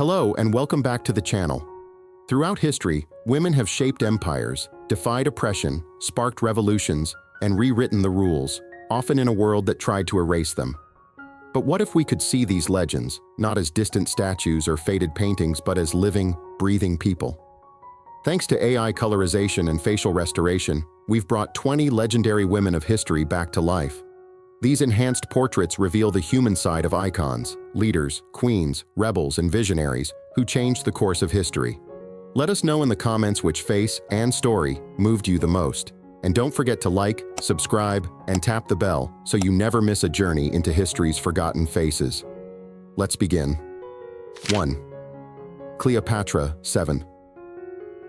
Hello and welcome back to the channel. Throughout history, women have shaped empires, defied oppression, sparked revolutions, and rewritten the rules, often in a world that tried to erase them. But what if we could see these legends, not as distant statues or faded paintings, but as living, breathing people? Thanks to AI colorization and facial restoration, we've brought 20 legendary women of history back to life. These enhanced portraits reveal the human side of icons, leaders, queens, rebels, and visionaries who changed the course of history. Let us know in the comments which face and story moved you the most. And don't forget to like, subscribe, and tap the bell so you never miss a journey into history's forgotten faces. Let's begin. 1. Cleopatra 7.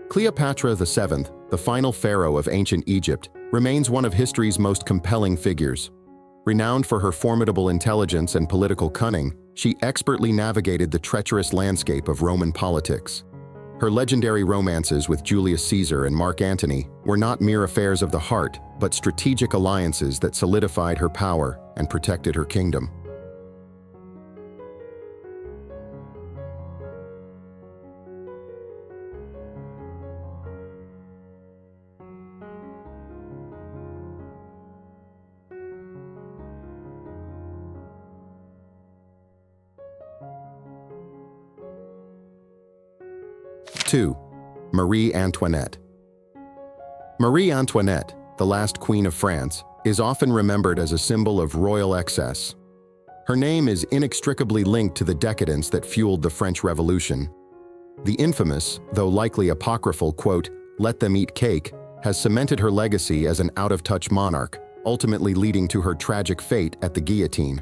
Cleopatra VII, the final pharaoh of ancient Egypt, remains one of history's most compelling figures. Renowned for her formidable intelligence and political cunning, she expertly navigated the treacherous landscape of Roman politics. Her legendary romances with Julius Caesar and Mark Antony were not mere affairs of the heart, but strategic alliances that solidified her power and protected her kingdom. 2. Marie Antoinette. Marie Antoinette, the last Queen of France, is often remembered as a symbol of royal excess. Her name is inextricably linked to the decadence that fueled the French Revolution. The infamous, though likely apocryphal quote, "Let them eat cake," has cemented her legacy as an out-of-touch monarch, ultimately leading to her tragic fate at the guillotine.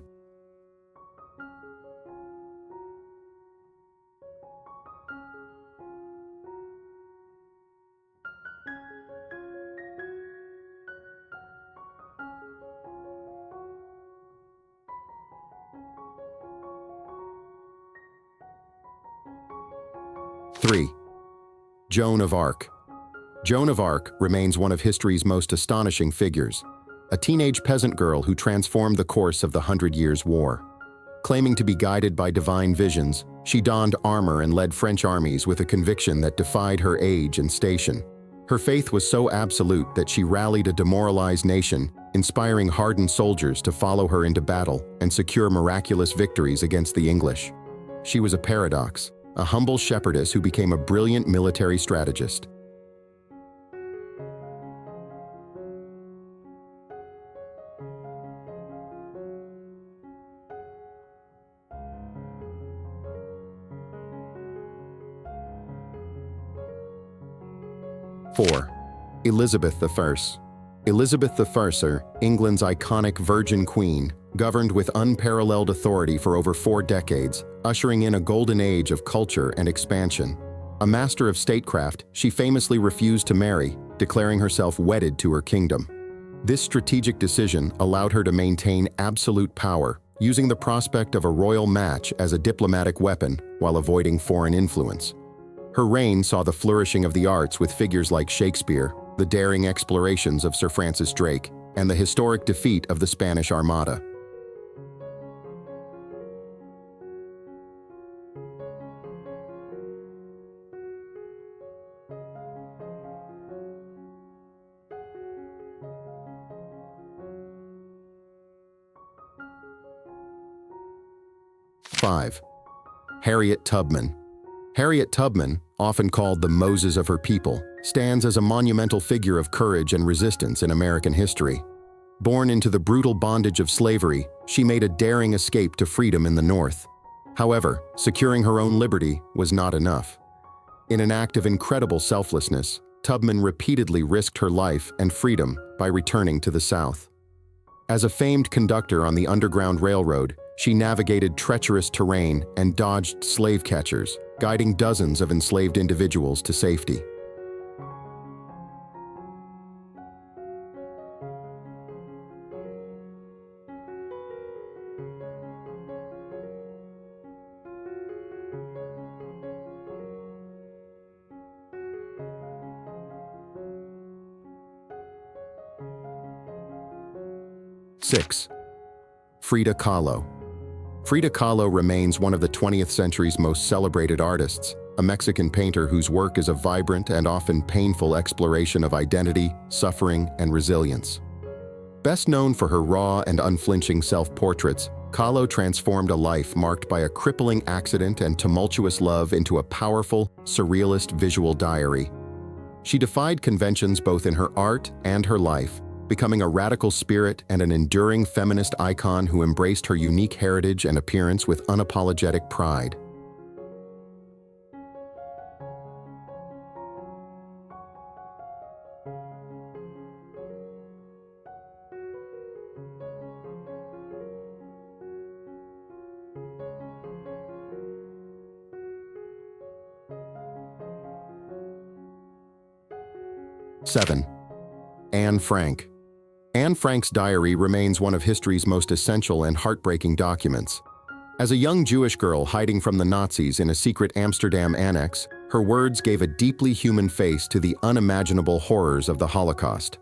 3. Joan of Arc. Joan of Arc remains one of history's most astonishing figures, a teenage peasant girl who transformed the course of the 100 Years' War. Claiming to be guided by divine visions, she donned armor and led French armies with a conviction that defied her age and station. Her faith was so absolute that she rallied a demoralized nation, inspiring hardened soldiers to follow her into battle and secure miraculous victories against the English. She was a paradox, a humble shepherdess who became a brilliant military strategist. 4. Elizabeth I. Elizabeth I, England's iconic Virgin Queen, governed with unparalleled authority for over 4 decades, ushering in a golden age of culture and expansion. A master of statecraft, she famously refused to marry, declaring herself wedded to her kingdom. This strategic decision allowed her to maintain absolute power, using the prospect of a royal match as a diplomatic weapon while avoiding foreign influence. Her reign saw the flourishing of the arts with figures like Shakespeare, the daring explorations of Sir Francis Drake, and the historic defeat of the Spanish Armada. 5. Harriet Tubman. Harriet Tubman, often called the Moses of her people, stands as a monumental figure of courage and resistance in American history. Born into the brutal bondage of slavery, she made a daring escape to freedom in the North. However, securing her own liberty was not enough. In an act of incredible selflessness, Tubman repeatedly risked her life and freedom by returning to the South. As a famed conductor on the Underground Railroad, she navigated treacherous terrain and dodged slave catchers, guiding dozens of enslaved individuals to safety. 6. Frida Kahlo. Frida Kahlo remains one of the 20th century's most celebrated artists, a Mexican painter whose work is a vibrant and often painful exploration of identity, suffering, and resilience. Best known for her raw and unflinching self-portraits, Kahlo transformed a life marked by a crippling accident and tumultuous love into a powerful, surrealist visual diary. She defied conventions both in her art and her life, becoming a radical spirit and an enduring feminist icon who embraced her unique heritage and appearance with unapologetic pride. Seven. Anne Frank. Anne Frank's diary remains one of history's most essential and heartbreaking documents. As a young Jewish girl hiding from the Nazis in a secret Amsterdam annex, her words gave a deeply human face to the unimaginable horrors of the Holocaust.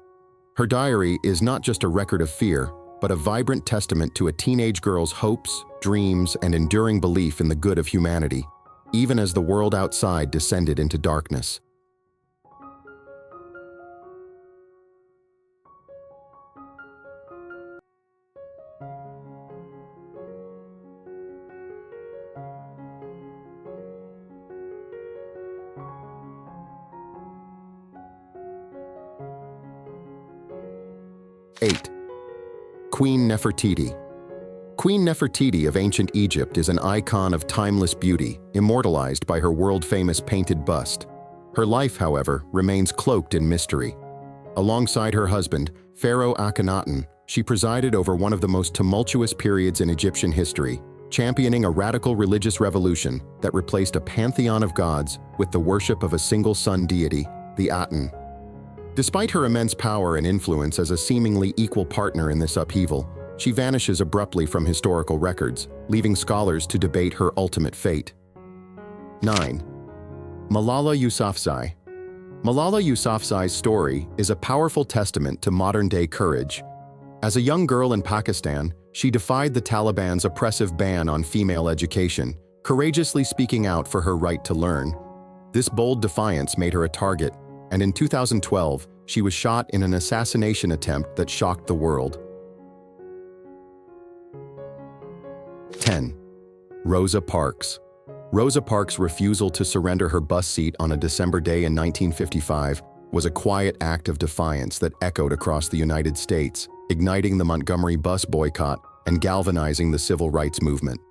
Her diary is not just a record of fear, but a vibrant testament to a teenage girl's hopes, dreams, and enduring belief in the good of humanity, even as the world outside descended into darkness. Eight. Queen Nefertiti. Queen Nefertiti of ancient Egypt is an icon of timeless beauty, immortalized by her world-famous painted bust. Her life, however, remains cloaked in mystery. Alongside her husband, Pharaoh Akhenaten, she presided over one of the most tumultuous periods in Egyptian history, championing a radical religious revolution that replaced a pantheon of gods with the worship of a single sun deity, the Aten. Despite her immense power and influence as a seemingly equal partner in this upheaval, she vanishes abruptly from historical records, leaving scholars to debate her ultimate fate. 9. Malala Yousafzai. Malala Yousafzai's story is a powerful testament to modern-day courage. As a young girl in Pakistan, she defied the Taliban's oppressive ban on female education, courageously speaking out for her right to learn. This bold defiance made her a target, and in 2012, she was shot in an assassination attempt that shocked the world. 10. Rosa Parks. Rosa Parks' refusal to surrender her bus seat on a December day in 1955 was a quiet act of defiance that echoed across the United States, igniting the Montgomery bus boycott and galvanizing the civil rights movement.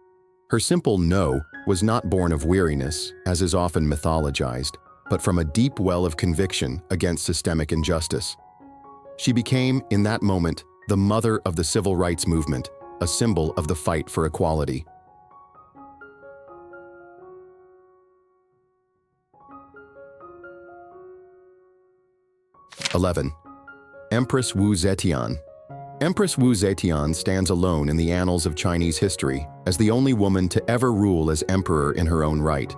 Her simple no was not born of weariness, as is often mythologized, but from a deep well of conviction against systemic injustice. She became, in that moment, the mother of the civil rights movement, a symbol of the fight for equality. (11) Empress Wu Zetian. Empress Wu Zetian stands alone in the annals of Chinese history as the only woman to ever rule as emperor in her own right.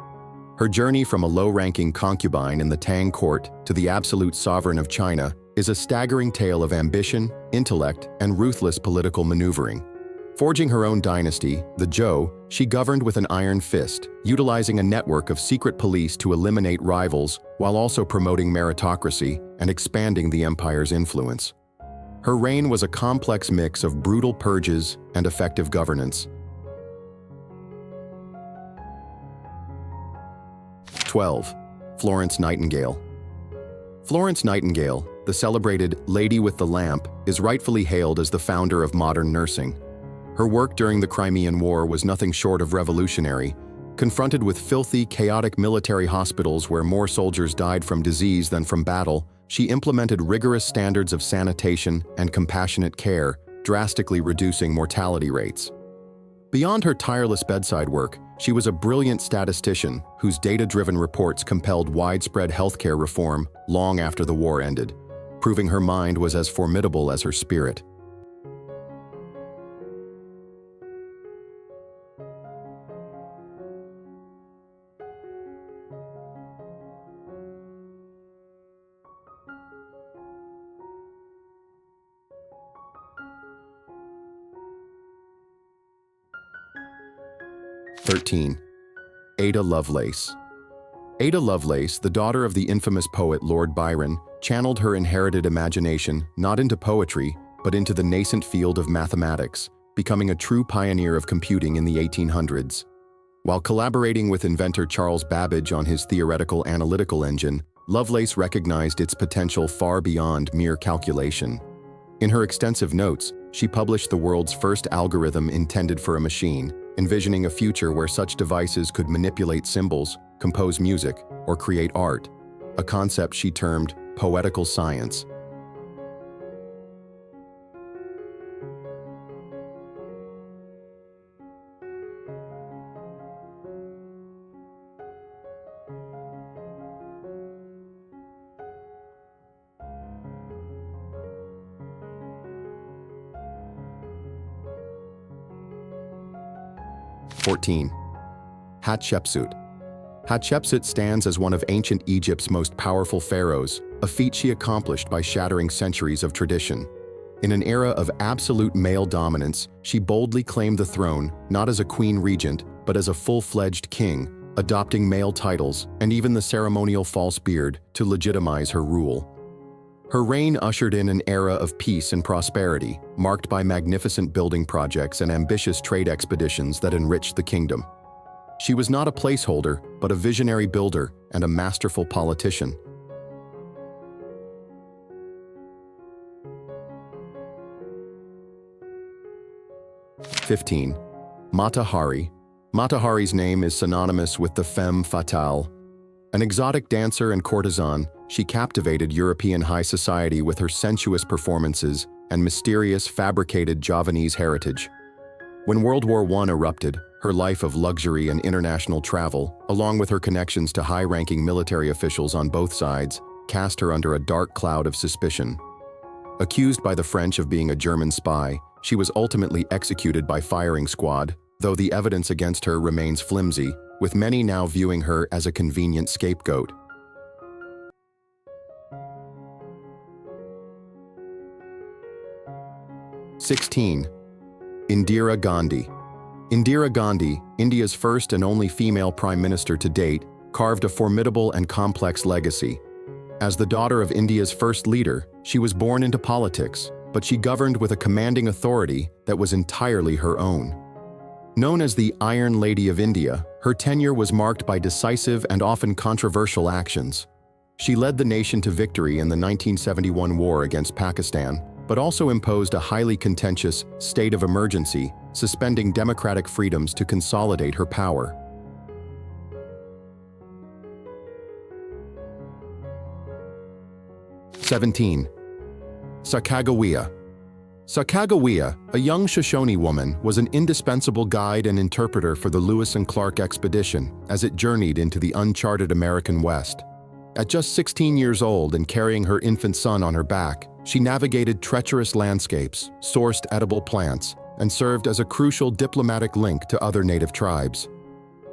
Her journey from a low-ranking concubine in the Tang court to the absolute sovereign of China is a staggering tale of ambition, intellect, and ruthless political maneuvering. Forging her own dynasty, the Zhou, she governed with an iron fist, utilizing a network of secret police to eliminate rivals while also promoting meritocracy and expanding the empire's influence. Her reign was a complex mix of brutal purges and effective governance. 12. Florence Nightingale. Florence Nightingale, the celebrated Lady with the Lamp, is rightfully hailed as the founder of modern nursing. Her work during the Crimean War was nothing short of revolutionary. Confronted with filthy, chaotic military hospitals where more soldiers died from disease than from battle, she implemented rigorous standards of sanitation and compassionate care, drastically reducing mortality rates. Beyond her tireless bedside work, she was a brilliant statistician whose data-driven reports compelled widespread healthcare reform long after the war ended, proving her mind was as formidable as her spirit. 13. Ada Lovelace. Ada Lovelace, the daughter of the infamous poet Lord Byron, channeled her inherited imagination not into poetry, but into the nascent field of mathematics, becoming a true pioneer of computing in the 1800s. While collaborating with inventor Charles Babbage on his theoretical analytical engine, Lovelace recognized its potential far beyond mere calculation. In her extensive notes, she published the world's first algorithm intended for a machine, envisioning a future where such devices could manipulate symbols, compose music, or create art, a concept she termed poetical science. "14. Hatshepsut. Hatshepsut stands as one of ancient Egypt's most powerful pharaohs, a feat she accomplished by shattering centuries of tradition. In an era of absolute male dominance, she boldly claimed the throne, not as a queen regent, but as a full-fledged king, adopting male titles and even the ceremonial false beard to legitimize her rule. Her reign ushered in an era of peace and prosperity, marked by magnificent building projects and ambitious trade expeditions that enriched the kingdom. She was not a placeholder, but a visionary builder and a masterful politician. "15. Mata Hari. Mata Hari's name is synonymous with the femme fatale. An exotic dancer and courtesan, she captivated European high society with her sensuous performances and mysterious, fabricated Javanese heritage. When World War I erupted, her life of luxury and international travel, along with her connections to high-ranking military officials on both sides, cast her under a dark cloud of suspicion. Accused by the French of being a German spy, she was ultimately executed by firing squad, though the evidence against her remains flimsy, with many now viewing her as a convenient scapegoat. "16. Indira Gandhi. Indira Gandhi, India's first and only female prime minister to date, carved a formidable and complex legacy. As the daughter of India's first leader, she was born into politics, but she governed with a commanding authority that was entirely her own. Known as the Iron Lady of India, her tenure was marked by decisive and often controversial actions. She led the nation to victory in the 1971 war against Pakistan, but also imposed a highly contentious state of emergency, suspending democratic freedoms to consolidate her power. "17. Sacagawea. Sacagawea, a young Shoshone woman, was an indispensable guide and interpreter for the Lewis and Clark expedition as it journeyed into the uncharted American West. At just 16 years old and carrying her infant son on her back, she navigated treacherous landscapes, sourced edible plants, and served as a crucial diplomatic link to other native tribes.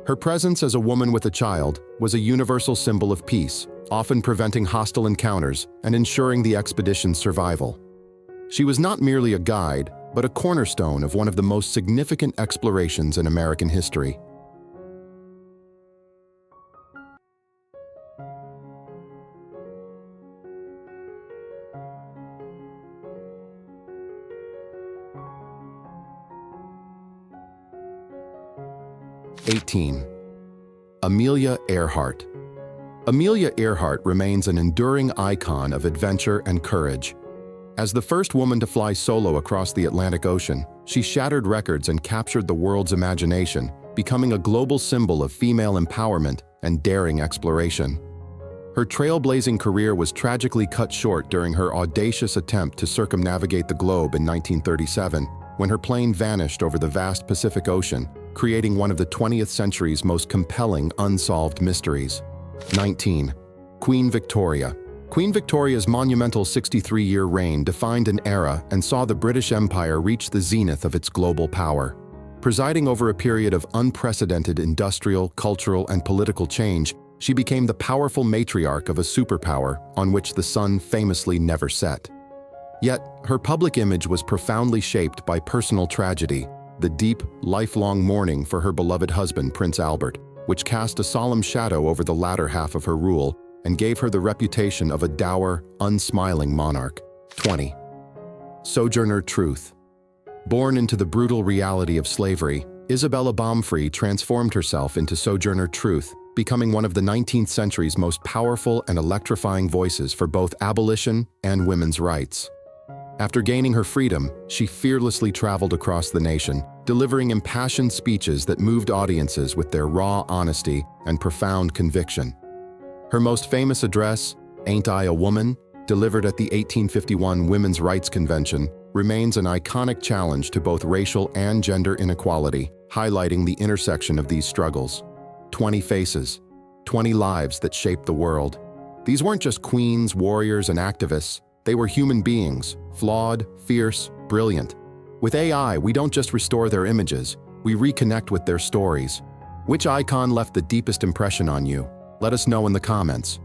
Her presence as a woman with a child was a universal symbol of peace, often preventing hostile encounters and ensuring the expedition's survival. She was not merely a guide, but a cornerstone of one of the most significant explorations in American history. "18. Amelia Earhart. Amelia Earhart remains an enduring icon of adventure and courage. As the first woman to fly solo across the Atlantic Ocean, she shattered records and captured the world's imagination, becoming a global symbol of female empowerment and daring exploration. Her trailblazing career was tragically cut short during her audacious attempt to circumnavigate the globe in 1937, when her plane vanished over the vast Pacific Ocean, creating one of the 20th century's most compelling unsolved mysteries. 19. Queen Victoria. Queen Victoria's monumental 63-year reign defined an era and saw the British Empire reach the zenith of its global power. Presiding over a period of unprecedented industrial, cultural, and political change, she became the powerful matriarch of a superpower on which the sun famously never set. Yet, her public image was profoundly shaped by personal tragedy. the deep, lifelong mourning for her beloved husband, Prince Albert, which cast a solemn shadow over the latter half of her rule and gave her the reputation of a dour, unsmiling monarch. 20. Sojourner Truth. Born into the brutal reality of slavery, Isabella Baumfree transformed herself into Sojourner Truth, becoming one of the 19th century's most powerful and electrifying voices for both abolition and women's rights. After gaining her freedom, she fearlessly traveled across the nation, delivering impassioned speeches that moved audiences with their raw honesty and profound conviction. Her most famous address, "Ain't I a Woman?", delivered at the 1851 Women's Rights Convention, remains an iconic challenge to both racial and gender inequality, highlighting the intersection of these struggles. 20 faces, 20 lives that shaped the world. These weren't just queens, warriors, and activists. They were human beings, flawed, fierce, brilliant. With AI, we don't just restore their images, we reconnect with their stories. Which icon left the deepest impression on you? Let us know in the comments.